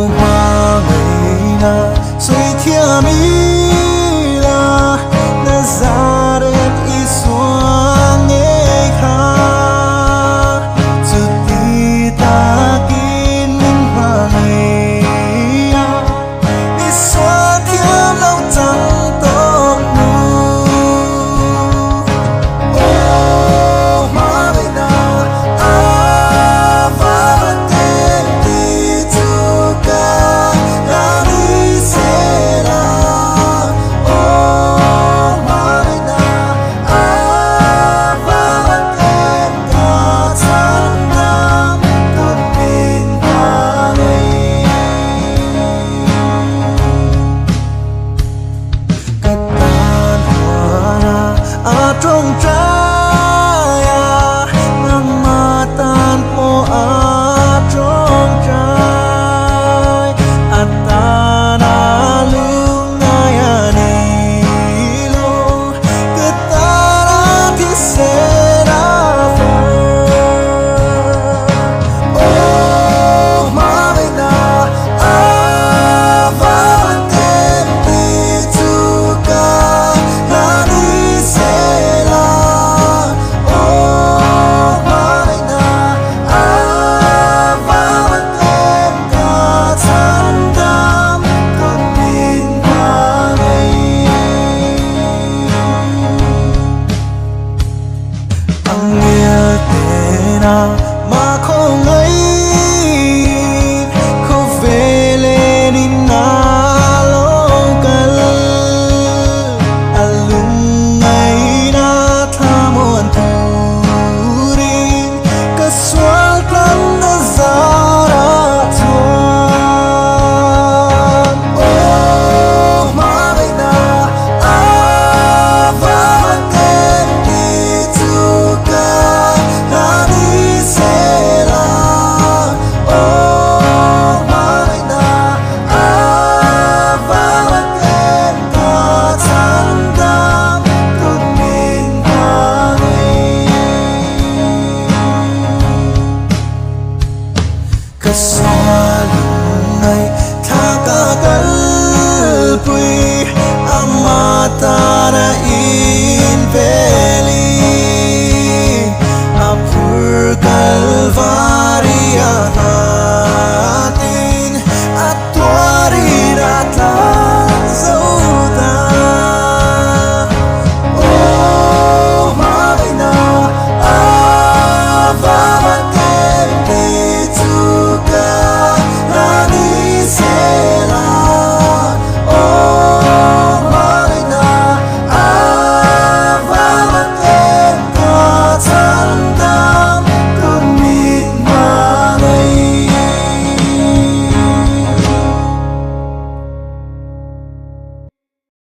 hoa ngày na suy thiên mi la na ra đến ý xuống nghe kha sự ti ta kín hoa ngày đi xóa thiên lâu trắng tốt nu ô hoa ngày na trong trái ngang mà tan po trong trái ta na lu ngay này lo cái ta đã thì sẽ đã oh mà bây giờ và tên đi tu ca là đi sẽ mà không ấy không về lên đi na lâu cần lung ngày na tham muôn thu đi cái xóa lắm nó ra đã thuan oh mà bây giờ và tên đi tu ca là đi sẽ là oh mà bây giờ và tên ta chẳng đam cực mình ta này cái xóa lùng này tha cả cái bụi amata đã